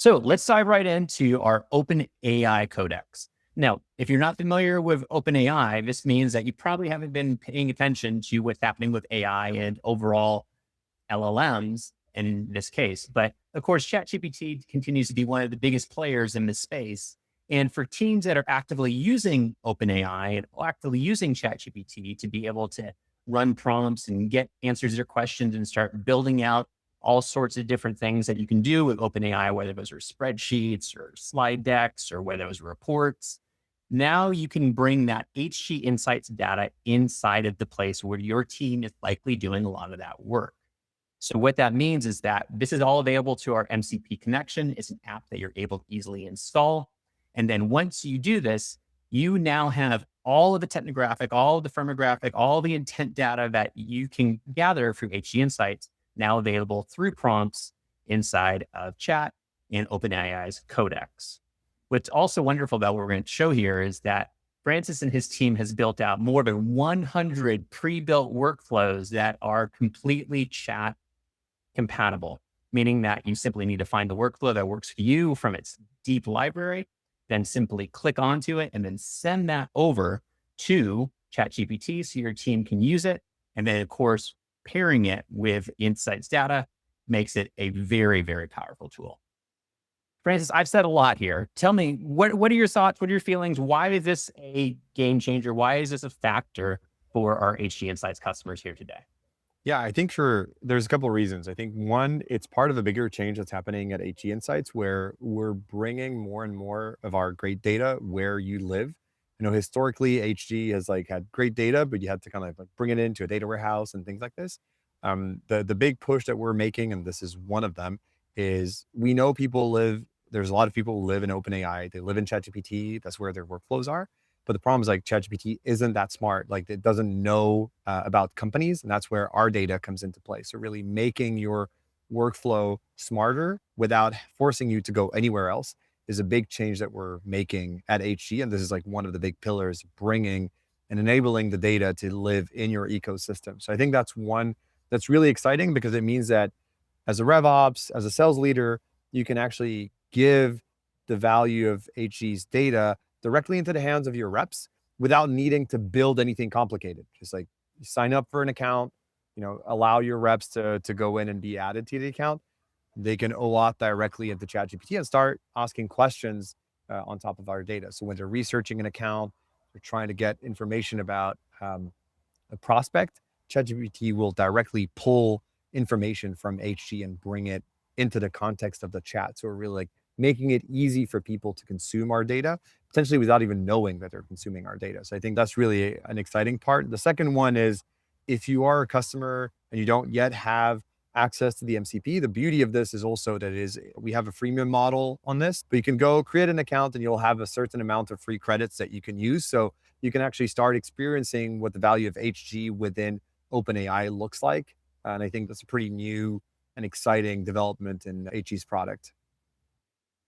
So let's dive right into our OpenAI Codex. Now, if you're not familiar with OpenAI, this means that you probably haven't been paying attention to what's happening with AI and overall LLMs in this case. But of course, ChatGPT continues to be one of the biggest players in this space. And for teams that are actively using OpenAI and actively using ChatGPT to be able to run prompts and get answers to their questions and start building out all sorts of different things that you can do with OpenAI, whether those are spreadsheets or slide decks or whether those are reports. Now you can bring that HG Insights data inside of the place where your team is likely doing a lot of that work. So what that means is that this is all available to our MCP connection. It's an app that you're able to easily install. And then once you do this, you now have all of the technographic, all of the firmographic, all the intent data that you can gather through HG Insights now available through prompts inside of Chat and OpenAI's Codex. What's also wonderful about what we're going to show here is that Francis and his team has built out more than 100 pre-built workflows that are completely Chat compatible, meaning that you simply need to find the workflow that works for you from its deep library, then simply click onto it and then send that over to ChatGPT so your team can use it. And then, of course, pairing it with Insights data makes it a very, very powerful tool. Francis, I've said a lot here. Tell me, what are your thoughts? What are your feelings? Why is this a game changer? Why is this a factor for our HG Insights customers here today? Yeah, I think there's a couple of reasons. I think one, it's part of a bigger change that's happening at HG Insights where we're bringing more and more of our great data where you live. Historically HG has had great data, but you had to kind of bring it into a data warehouse and things like this. The big push that we're making, and this is one of them, is we know there's a lot of people who live in OpenAI. They live in ChatGPT. That's where their workflows are. But the problem is ChatGPT isn't that smart. It doesn't know about companies, and that's where our data comes into play. So really making your workflow smarter without forcing you to go anywhere else is a big change that we're making at HG. And this is one of the big pillars, bringing and enabling the data to live in your ecosystem. So I think that's one that's really exciting because it means that as a RevOps, as a sales leader, you can actually give the value of HG's data directly into the hands of your reps without needing to build anything complicated. Just you sign up for an account, allow your reps to go in and be added to the account. They can OAuth directly into ChatGPT and start asking questions on top of our data. So when they're researching an account, they're trying to get information about a prospect, ChatGPT will directly pull information from HG and bring it into the context of the chat. So we're really making it easy for people to consume our data, potentially without even knowing that they're consuming our data. So I think that's really an exciting part. The second one is if you are a customer and you don't yet have access to the MCP, the beauty of this is also that we have a freemium model on this, but you can go create an account and you'll have a certain amount of free credits that you can use. So you can actually start experiencing what the value of HG within OpenAI looks like. And I think that's a pretty new and exciting development in HG's product.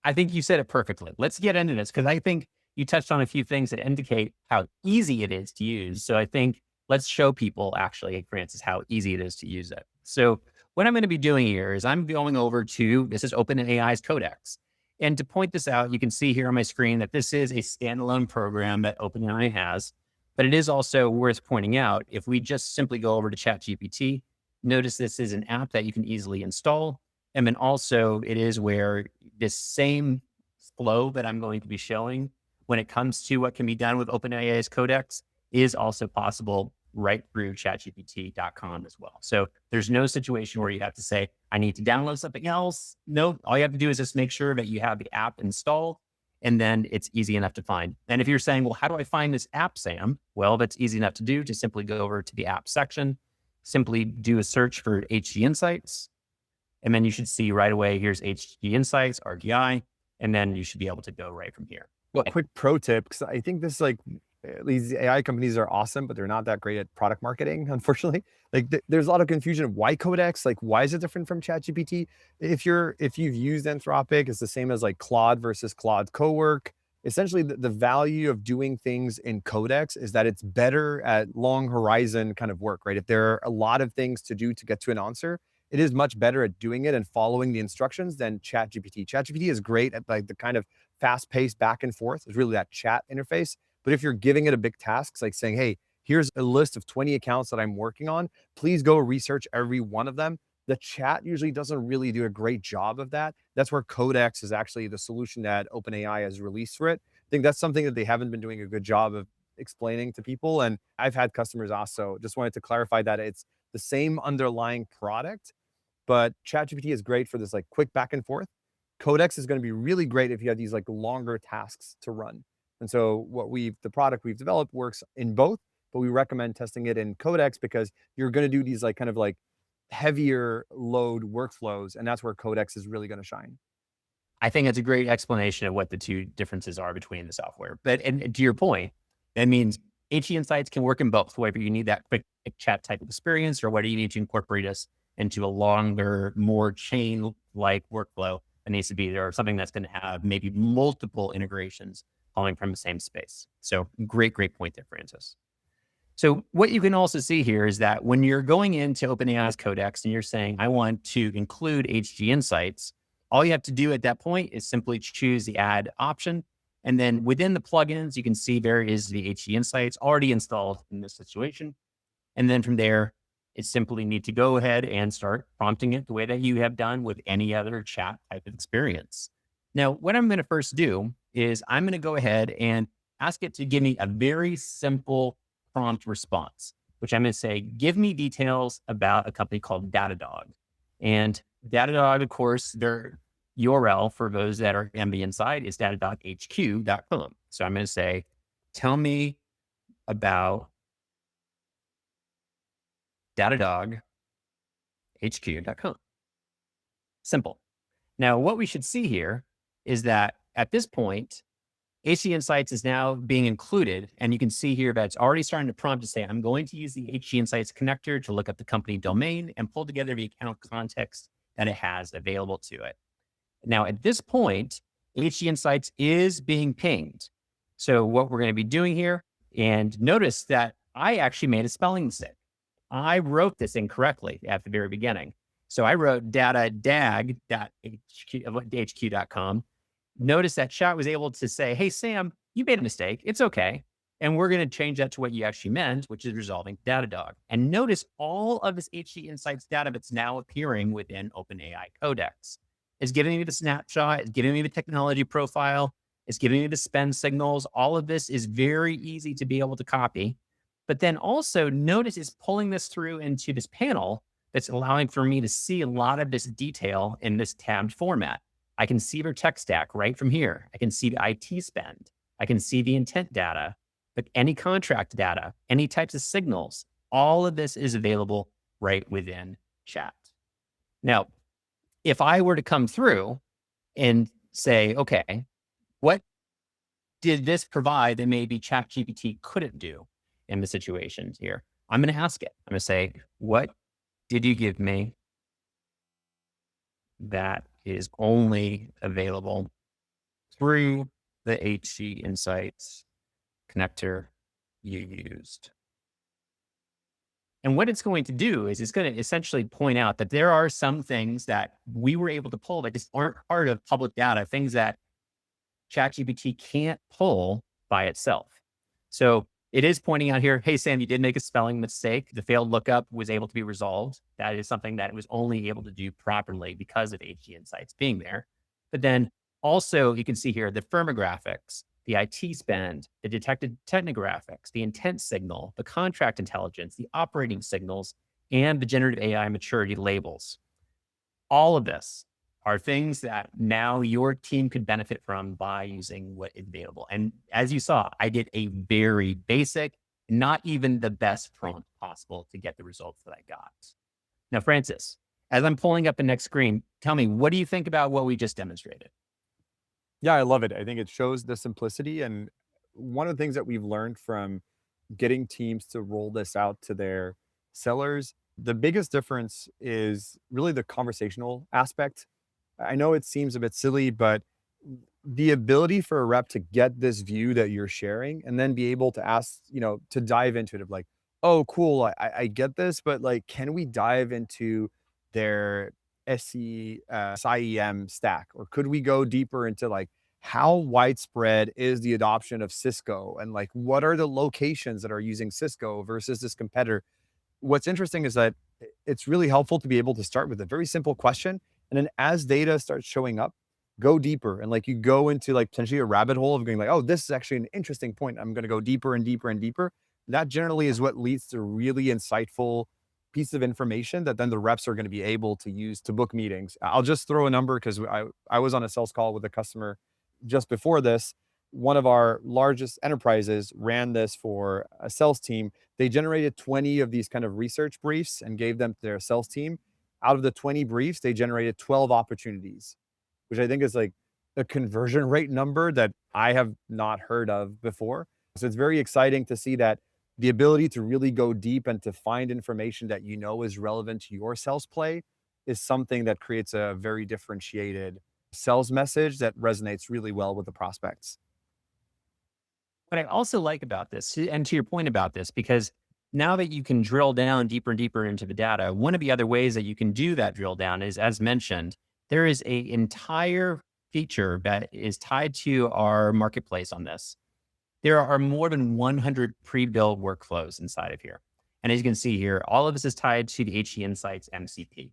I think you said it perfectly. Let's get into this because I think you touched on a few things that indicate how easy it is to use. So I think let's show people actually, Francis, how easy it is to use it. So what I'm going to be doing here is I'm going over to, this is OpenAI's Codex. And to point this out, you can see here on my screen that this is a standalone program that OpenAI has, but it is also worth pointing out, if we just simply go over to ChatGPT, notice this is an app that you can easily install. And then also it is where this same flow that I'm going to be showing when it comes to what can be done with OpenAI's Codex is also possible right through chatgpt.com as well. So there's no situation where you have to say, I need to download something else. No, all you have to do is just make sure that you have the app installed, and then it's easy enough to find. And if you're saying, well, how do I find this app, Sam? Well, that's easy enough to do. To simply go over to the app section, simply do a search for HG Insights. And then you should see right away, here's HG Insights, RGI, and then you should be able to go right from here. Well, quick pro tip, because I think this these AI companies are awesome, but they're not that great at product marketing, unfortunately. There's a lot of confusion of why Codex, why is it different from ChatGPT? If you've used Anthropic, it's the same as Claude versus Claude Cowork. Essentially, the value of doing things in Codex is that it's better at long horizon kind of work, right? If there are a lot of things to do to get to an answer, it is much better at doing it and following the instructions than ChatGPT. ChatGPT is great at like the kind of fast-paced back and forth. It's really that chat interface. But if you're giving it a big task, it's like saying, hey, here's a list of 20 accounts that I'm working on. Please go research every one of them. The chat usually doesn't really do a great job of that. That's where Codex is actually the solution that OpenAI has released for it. I think that's something that they haven't been doing a good job of explaining to people. And I've had customers also just wanted to clarify that it's the same underlying product, but ChatGPT is great for this like quick back and forth. Codex is going to be really great if you have these like longer tasks to run. And so the product we've developed works in both, but we recommend testing it in Codex because you're going to do these like kind of like heavier load workflows. And that's where Codex is really going to shine. I think it's a great explanation of what the two differences are between the software. But and to your point, that means HE Insights can work in both, whether you need that quick chat type of experience or whether you need to incorporate us into a longer, more chain-like workflow that needs to be there, or something that's going to have maybe multiple integrations calling from the same space. So great point there, Francis. So what you can also see here is that when you're going into OpenAI's Codex and you're saying, I want to include HG Insights, all you have to do at that point is simply choose the add option. And then within the plugins, you can see there is the HG Insights already installed in this situation. And then from there, it simply need to go ahead and start prompting it the way that you have done with any other chat type of experience. Now, what I'm going to first do is I'm going to go ahead and ask it to give me a very simple prompt response, which I'm going to say, give me details about a company called Datadog. And Datadog, of course, their URL for those that are on the inside is datadoghq.com. So I'm going to say, tell me about datadoghq.com. Simple. Now, what we should see here is that at this point, HG Insights is now being included, and you can see here that it's already starting to prompt to say, I'm going to use the HG Insights connector to look up the company domain and pull together the account context that it has available to it. Now, at this point, HG Insights is being pinged. So what we're going to be doing here, and notice that I actually made a spelling mistake. I wrote this incorrectly at the very beginning. So I wrote datadag.hq.com. Notice that chat was able to say, hey, Sam, you made a mistake. It's okay. And we're going to change that to what you actually meant, which is resolving Datadog. And notice all of this HG Insights data that's now appearing within OpenAI Codex. It's giving me the snapshot. It's giving me the technology profile. It's giving me the spend signals. All of this is very easy to be able to copy. But then also notice it's pulling this through into this panel that's allowing for me to see a lot of this detail in this tabbed format. I can see their tech stack right from here. I can see the IT spend. I can see the intent data, but any contract data, any types of signals, all of this is available right within chat. Now, if I were to come through and say, okay, what did this provide that maybe ChatGPT couldn't do in the situations here? I'm going to ask it. I'm going to say, what did you give me that is only available through the HG Insights connector you used? And what it's going to do is it's going to essentially point out that there are some things that we were able to pull that just aren't part of public data, things that ChatGPT can't pull by itself. So it is pointing out here, hey, Sam, you did make a spelling mistake. The failed lookup was able to be resolved. That is something that it was only able to do properly because of HG Insights being there. But then also you can see here the firmographics, the IT spend, the detected technographics, the intent signal, the contract intelligence, the operating signals, and the generative AI maturity labels. All of this are things that now your team could benefit from by using what is available. And as you saw, I did a very basic, not even the best prompt possible to get the results that I got. Now, Francis, as I'm pulling up the next screen, tell me, what do you think about what we just demonstrated? Yeah, I love it. I think it shows the simplicity. And one of the things that we've learned from getting teams to roll this out to their sellers, the biggest difference is really the conversational aspect. I know it seems a bit silly, but the ability for a rep to get this view that you're sharing and then be able to ask, to dive into it of like, oh, cool, I get this, but like, can we dive into their SIEM stack? Or could we go deeper into like how widespread is the adoption of Cisco and like what are the locations that are using Cisco versus this competitor? What's interesting is that it's really helpful to be able to start with a very simple question. And then as data starts showing up, go deeper. And like you go into like potentially a rabbit hole of going like, oh, this is actually an interesting point. I'm going to go deeper and deeper and deeper. That generally is what leads to really insightful piece of information that then the reps are going to be able to use to book meetings. I'll just throw a number because I was on a sales call with a customer just before this. One of our largest enterprises ran this for a sales team. They generated 20 of these kind of research briefs and gave them to their sales team. Out of the 20 briefs, they generated 12 opportunities, which I think is like a conversion rate number that I have not heard of before. So it's very exciting to see that the ability to really go deep and to find information that you know is relevant to your sales play is something that creates a very differentiated sales message that resonates really well with the prospects. What I also like about this, and to your point about this, because now that you can drill down deeper and deeper into the data, one of the other ways that you can do that drill down is, as mentioned, there is a entire feature that is tied to our marketplace on this. There are more than 100 pre-built workflows inside of here. And as you can see here, all of this is tied to the HE Insights MCP.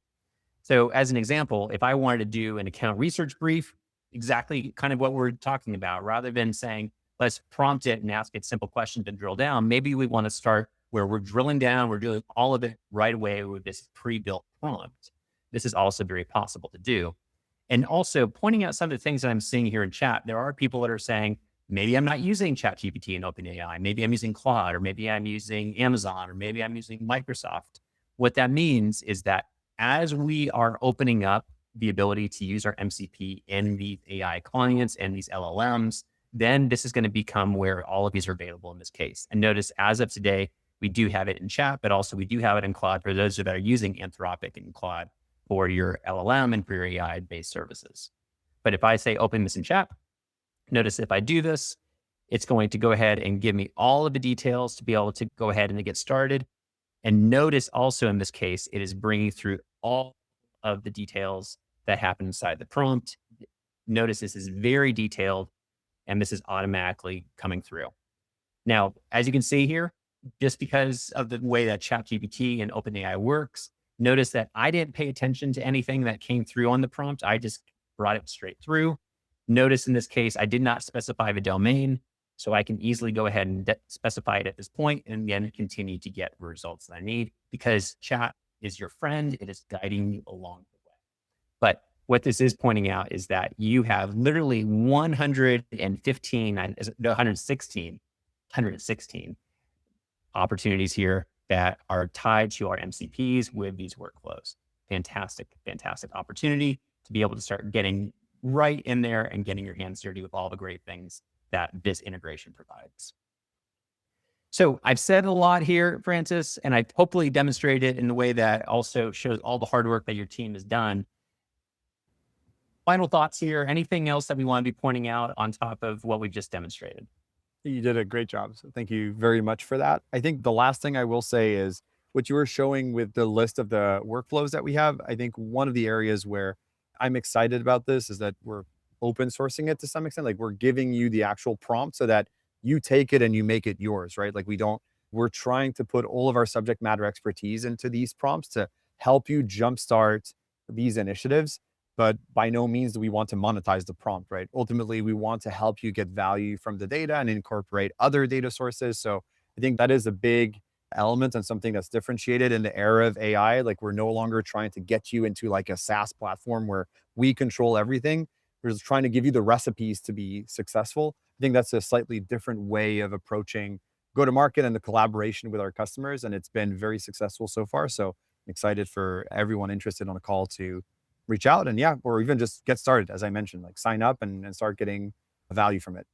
So as an example, if I wanted to do an account research brief, exactly kind of what we're talking about, rather than saying, let's prompt it and ask it simple questions and drill down, maybe we want to start where we're drilling down, we're doing all of it right away with this pre-built prompt. This is also very possible to do. And also pointing out some of the things that I'm seeing here in chat, there are people that are saying, maybe I'm not using ChatGPT and OpenAI. Maybe I'm using Claude, or maybe I'm using Amazon, or maybe I'm using Microsoft. What that means is that as we are opening up the ability to use our MCP in these AI clients and these LLMs, then this is going to become where all of these are available in this case. And notice as of today, we do have it in chat, but also we do have it in Claude for those that are using Anthropic and Claude for your LLM and for your AI-based services. But if I say open this in chat, notice if I do this, it's going to go ahead and give me all of the details to be able to go ahead and to get started. And notice also in this case, it is bringing through all of the details that happen inside the prompt. Notice this is very detailed and this is automatically coming through. Now, as you can see here, just because of the way that ChatGPT and OpenAI works, notice that I didn't pay attention to anything that came through on the prompt. I just brought it straight through. Notice in this case, I did not specify the domain, so I can easily go ahead and specify it at this point and then continue to get the results that I need because chat is your friend. It is guiding you along the way. But what this is pointing out is that you have literally 116 opportunities here that are tied to our MCPs with these workflows. Fantastic, fantastic opportunity to be able to start getting right in there and getting your hands dirty with all the great things that this integration provides. So I've said a lot here, Francis, and I've hopefully demonstrated it in a way that also shows all the hard work that your team has done. Final thoughts here, anything else that we want to be pointing out on top of what we've just demonstrated? You did a great job. So thank you very much for that. I think the last thing I will say is what you were showing with the list of the workflows that we have. I think one of the areas where I'm excited about this is that we're open sourcing it to some extent. Like we're giving you the actual prompt so that you take it and you make it yours, right? Like we're trying to put all of our subject matter expertise into these prompts to help you jumpstart these initiatives. But by no means do we want to monetize the prompt, right? Ultimately, we want to help you get value from the data and incorporate other data sources. So I think that is a big element and something that's differentiated in the era of AI. Like we're no longer trying to get you into like a SaaS platform where we control everything. We're just trying to give you the recipes to be successful. I think that's a slightly different way of approaching go-to-market and the collaboration with our customers. And it's been very successful so far. So I'm excited for everyone interested on a call to reach out and or even just get started. As I mentioned, like sign up and start getting value from it.